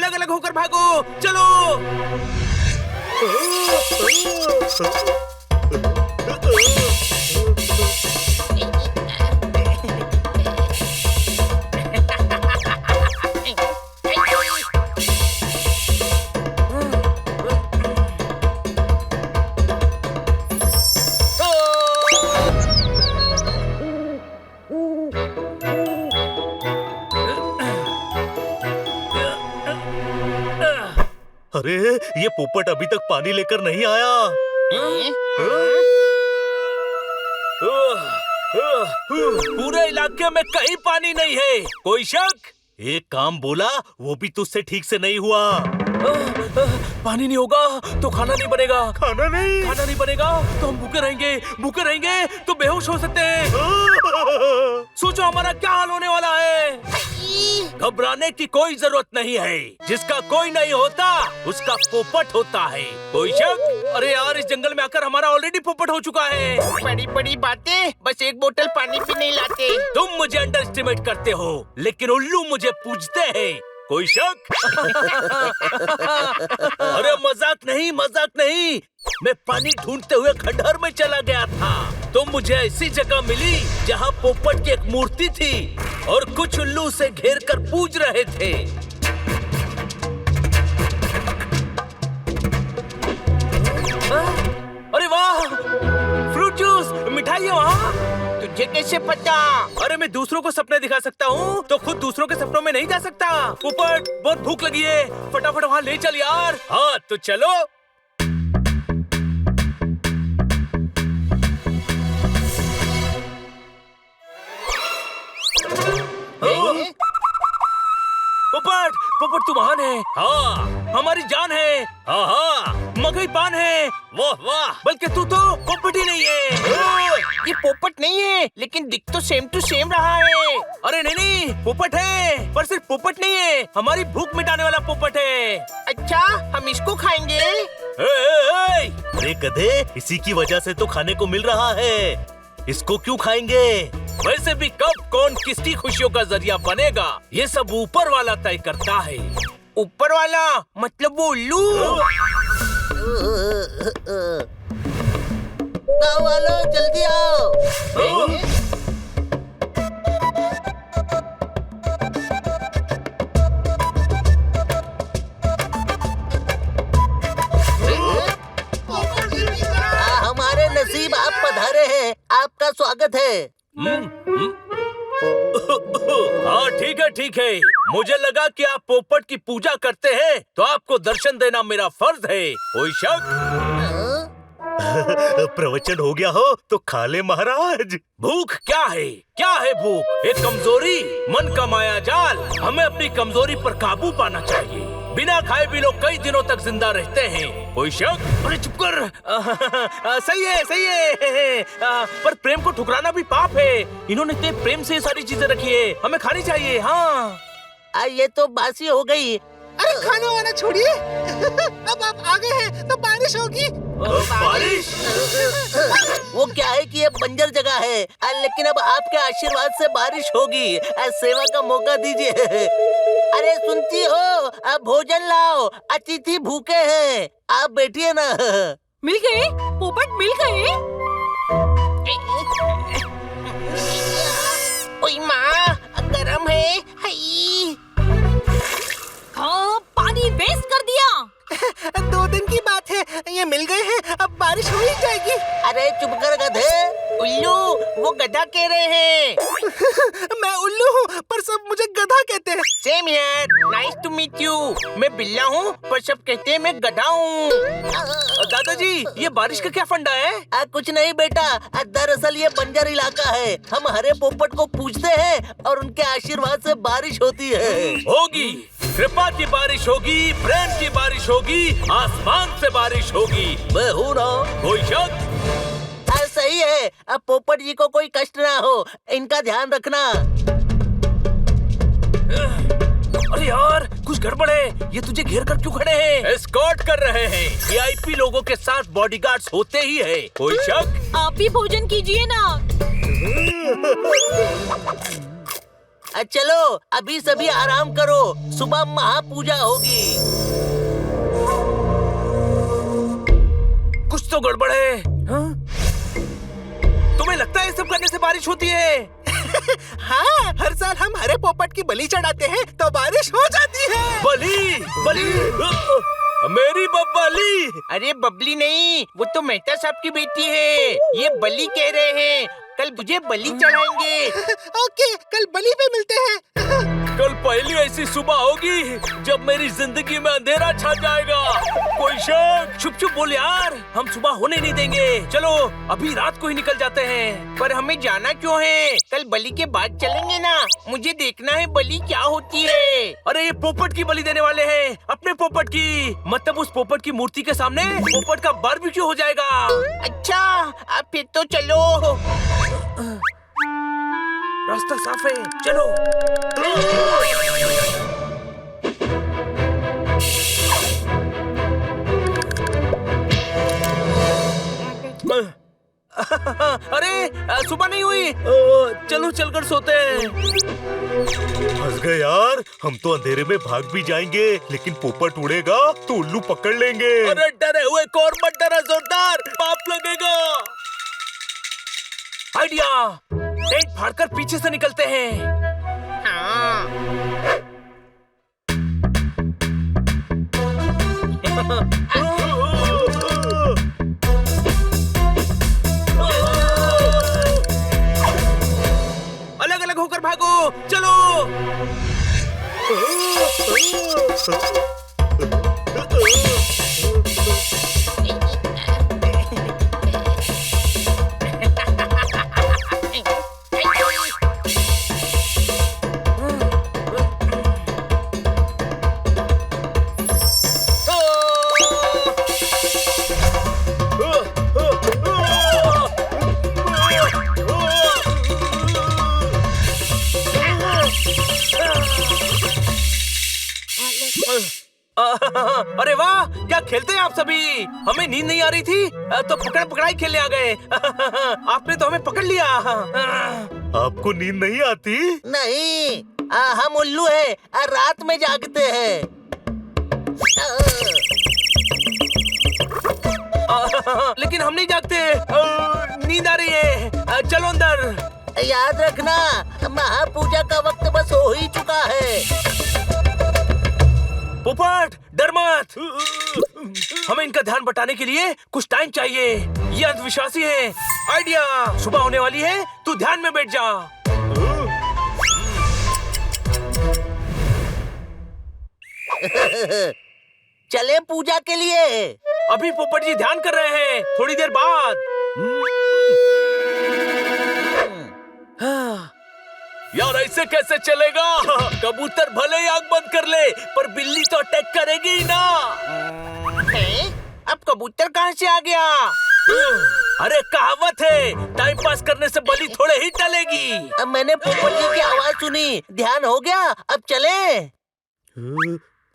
अलग अलग होकर भागो, चलो। अरे ये पोपट अभी तक पानी लेकर नहीं आया। पूरे इलाके में कहीं पानी नहीं है, कोई शक? एक काम बोला वो भी तुझसे ठीक से नहीं हुआ। पानी नहीं होगा तो खाना नहीं बनेगा, खाना नहीं बनेगा तो हम भूखे रहेंगे तो बेहोश हो सकते हैं। सोचो हमारा क्या हाल होने वाला है। घबराने की कोई जरूरत नहीं है, जिसका कोई नहीं होता उसका पोपट होता है, कोई शक? अरे यार, इस जंगल में आकर हमारा ऑलरेडी पोपट हो चुका है। बड़ी बड़ी बातें, बस एक बोतल पानी भी नहीं लाते। तुम मुझे अंडर एस्टिमेट करते हो, लेकिन उल्लू मुझे पूछते हैं, कोई शक? अरे मजाक नहीं, मैं पानी ढूंढते हुए खंडहर में चला गया था, तो मुझे ऐसी जगह मिली जहाँ पोपट की एक मूर्ति थी और कुछ उल्लू उसे घेर कर पूज रहे थे। अरे वाह, फ्रूट जूस, मिठाई है वहाँ। तुझे कैसे पता? अरे मैं दूसरों को सपने दिखा सकता हूँ, तो खुद दूसरों के सपनों में नहीं जा सकता। पोपट, बहुत भूख लगी है, फटाफट वहाँ ले चल यार। हाँ तो चलो। पोपट तू महान है। हाँ, हमारी जान है। हाँ, मगही पान है। वाह, बल्कि तू तो पोपट ही नहीं है। ये पोपट नहीं है, लेकिन दिख तो सेम टू सेम रहा है। अरे नहीं, पोपट है, पर सिर्फ पोपट नहीं है, हमारी भूख मिटाने वाला पोपट है। अच्छा, हम इसको खाएंगे? अरे गधे, इसी की वजह से तो खाने को मिल रहा है, इसको क्यों खाएंगे? वैसे भी कब कौन किसकी खुशियों का जरिया बनेगा, ये सब ऊपर वाला तय करता है। ऊपर वाला मतलब वो उल्लू? गाँव वालों जल्दी आओ। हमारे नसीब आप पधारे हैं, आपका स्वागत है। हाँ ठीक है, मुझे लगा कि आप पोपट की पूजा करते हैं, तो आपको दर्शन देना मेरा फर्ज है, कोई शक? प्रवचन हो गया हो तो खा ले महाराज। भूख क्या है भूख? एक कमजोरी, मन का माया जाल। हमें अपनी कमजोरी पर काबू पाना चाहिए। बिना खाए भी लोग कई दिनों तक जिंदा रहते हैं, कोई शक? अरे चुप कर। सही है। पर प्रेम को ठुकराना भी पाप है। इन्होंने इतने प्रेम से ये सारी चीजें रखी है, हमें खानी चाहिए। हाँ, ये तो बासी हो गई। अरे खाना वाना छोड़िए। अब आप आ गए हैं तो बारिश होगी। बारिश? वो क्या है कि ये बंजर जगह है, लेकिन अब आपके आशीर्वाद से बारिश होगी। सेवा का मौका दीजिए। अरे सुनती हो, अब भोजन लाओ, अतिथि भूखे हैं, आप बैठिए ना। मिल गए पोपट, मिल गए। ओए माँ, गरम है। हाँ, पानी वेस्ट कर दिया। 2 दिन की बात है, ये मिल गए हैं, अब बारिश हो ही जाएगी। अरे चुप कर गधे। उल्लू, वो गधा कह रहे हैं। मैं उल्लू हूँ, पर सब मुझे गधा कहते हैं। Same here, nice to meet you. मैं बिल्ला हूँ, पर सब कहते हैं मैं गधा हूँ। दादाजी, ये बारिश का क्या फंडा है? कुछ नहीं बेटा, दरअसल ये बंजर इलाका है। हम हरे पोपट को पूजते हैं और उनके आशीर्वाद से बारिश होती है। होगी, कृपा की बारिश होगी, प्रेम की बारिश होगी, आसमान से बारिश होगी। मैं हूँ ना, कोई शक? सही है। अब पोपट जी को कोई कष्ट ना हो, इनका ध्यान रखना। अरे यार, कुछ गड़बड़ है। ये तुझे घेर कर क्यों खड़े हैं? एस्कॉर्ट कर रहे हैं। वीआईपी लोगों के साथ बॉडीगार्ड्स होते ही है, कोई शक? आप भी भोजन कीजिए ना। चलो अभी सभी आराम करो, सुबह महापूजा होगी। कुछ तो गड़बड़ है। हाँ? तुम्हें लगता है ये सब करने से बारिश होती है? हाँ, हर साल हम हरे पोपट की बलि चढ़ाते हैं तो बारिश हो जाती है। बली बली मेरी बब्बली। अरे बबली नहीं, वो तो मेहता साहब की बेटी है। ये बलि कह रहे हैं, कल मुझे बलि चढ़ाएंगे। ओके, कल बलि पे मिलते हैं। कल पहली ऐसी सुबह होगी जब मेरी जिंदगी में अंधेरा छा जाएगा। कोई शक? चुप चुप बोल यार, हम सुबह होने नहीं देंगे। चलो अभी रात को ही निकल जाते हैं। पर हमें जाना क्यों है? कल बलि के बाद चलेंगे ना। मुझे देखना है बलि क्या होती है। अरे ये पोपट की बलि देने वाले हैं, अपने पोपट की। मतलब उस पोपट की मूर्ति के सामने पोपट का बारबेक्यू हो जाएगा। अच्छा, अब फिर तो चलो। रास्ता साफ है, चलो। अरे सुबह नहीं हुई। चलो चलकर सोते हैं। फंस गए यार, हम तो अंधेरे में भाग भी जाएंगे लेकिन पोपट उड़ेगा तो उल्लू पकड़ लेंगे। अरे डरे हुए कौन मत डरा जोरदार, पाप लगेगा। आइडिया, टेंट फाड़कर पीछे से निकलते हैं। हाँ। अलग अलग होकर भागो, चलो। अरे वाह, क्या खेलते हैं आप सभी। हमें नींद नहीं आ रही थी तो पकड़ पकड़ाई खेलने आ गए। आपने तो हमें पकड़ लिया। आपको नींद नहीं आती? नहीं, हम उल्लू हैं, रात में जागते हैं। लेकिन हम नहीं जागते। नींद आ रही है, चलो अंदर। याद रखना, महापूजा का वक्त बस हो ही चुका है। पोपट डर मत, हमें इनका ध्यान बटाने के लिए कुछ टाइम चाहिए। ये अंधविश्वासी है। आइडिया, सुबह होने वाली है, तू ध्यान में बैठ जा। चले पूजा के लिए। अभी पोपट जी ध्यान कर रहे हैं, थोड़ी देर बाद। यार ऐसे कैसे चलेगा? कबूतर भले ही आंख बंद कर ले पर बिल्ली तो अटैक करेगी ही ना। अब कबूतर कहाँ से आ गया? अरे कहावत है, टाइम पास करने से बलि थोड़े ही टलेगी। अब मैंने पोपट जी की आवाज सुनी, ध्यान हो गया, अब चले।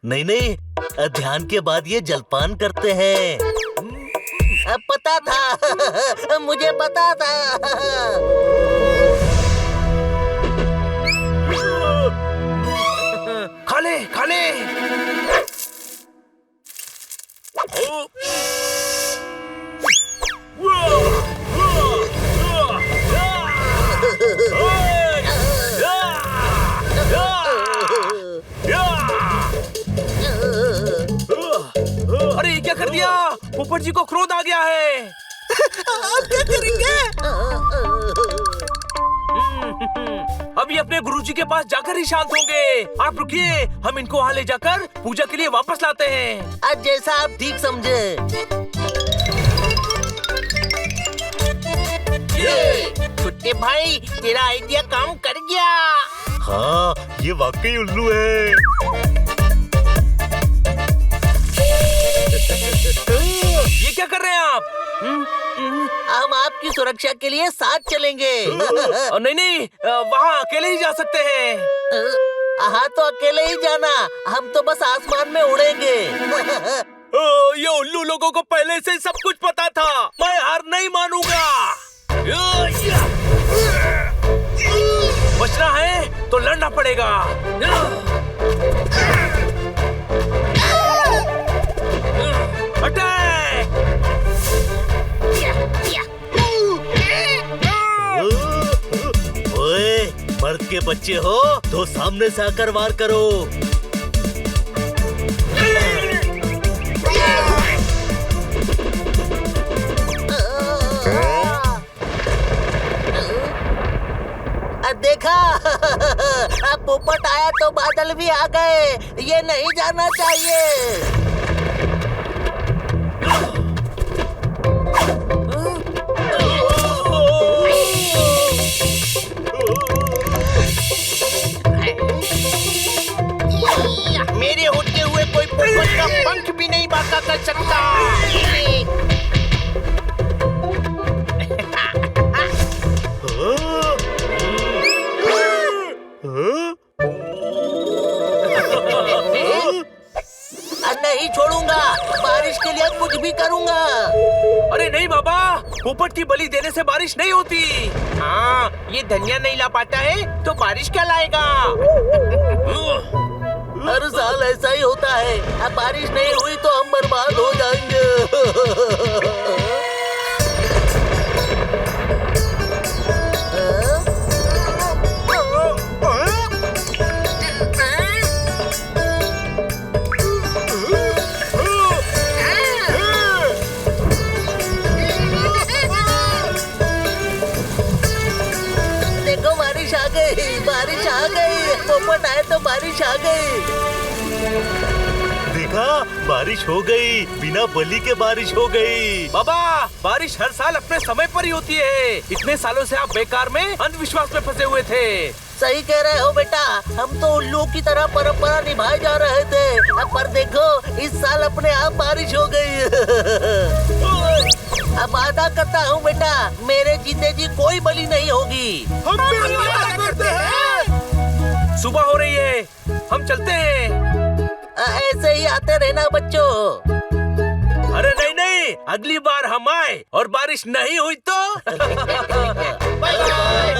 नहीं नहीं, ध्यान के बाद ये जलपान करते हैं। अब पता था, मुझे पता था। खा ले खा ले। अरे ये क्या कर दिया? पोपट जी को क्रोध आ गया है। अब क्या करेंगे? अब ये अपने गुरुजी के पास जाकर ही शांत होंगे। आप रुकिए, हम इनको वहाँ ले जाकर पूजा के लिए वापस लाते हैं। आज जैसा आप ठीक समझे। छुट्टे भाई, तेरा आइडिया काम कर गया। हाँ, ये वाकई उल्लू है। ये क्या कर रहे हैं आप? हम आपकी सुरक्षा के लिए साथ चलेंगे। नहीं नहीं, वहाँ अकेले ही जा सकते हैं। हाँ तो अकेले ही जाना, हम तो बस आसमान में उड़ेंगे। ये उल्लू लोगों को पहले से सब कुछ पता था। मैं हार नहीं मानूंगा। बचना है तो लड़ना पड़ेगा। अटैक! ओए, मर्द के बच्चे हो तो सामने से आकर वार करो। देखा अब पोपट आया तो बादल भी आ गए। ये नहीं जाना चाहिए। मेरे होते हुए कोई पोपट का पंख भी नहीं बांका कर सकता। नहीं छोड़ूंगा। बारिश के लिए कुछ भी करूंगा। अरे नहीं बाबा, पोपट की बलि देने से बारिश नहीं होती। हाँ, ये धनिया नहीं ला पाता है तो बारिश क्या लाएगा? हर साल ऐसा ही होता है। अब बारिश नहीं हुई तो हम बर्बाद हो जाएंगे। देखो बारिश आ गई, बारिश आ गई। पोपट आए तो बारिश आ गई। देखा, बारिश हो गई। बिना बलि के बारिश हो गई। बाबा, बारिश हर साल अपने समय पर ही होती है। इतने सालों से आप बेकार में अंधविश्वास में फंसे हुए थे। सही कह रहे हो बेटा। हम तो उल्लू की तरह परंपरा निभाए जा रहे थे। अब पर देखो, इस साल अपने आप बारिश हो गई। अब वादा करता हूँ बेटा, मेरे जीते जी कोई बलि नहीं होगी। हम भी वादा करते हैं। सुबह हो रही है, हम चलते हैं। ऐसे ही आते रहना बच्चों। अरे नहीं नहीं, अगली बार हम आए और बारिश नहीं हुई तो बाय बाय।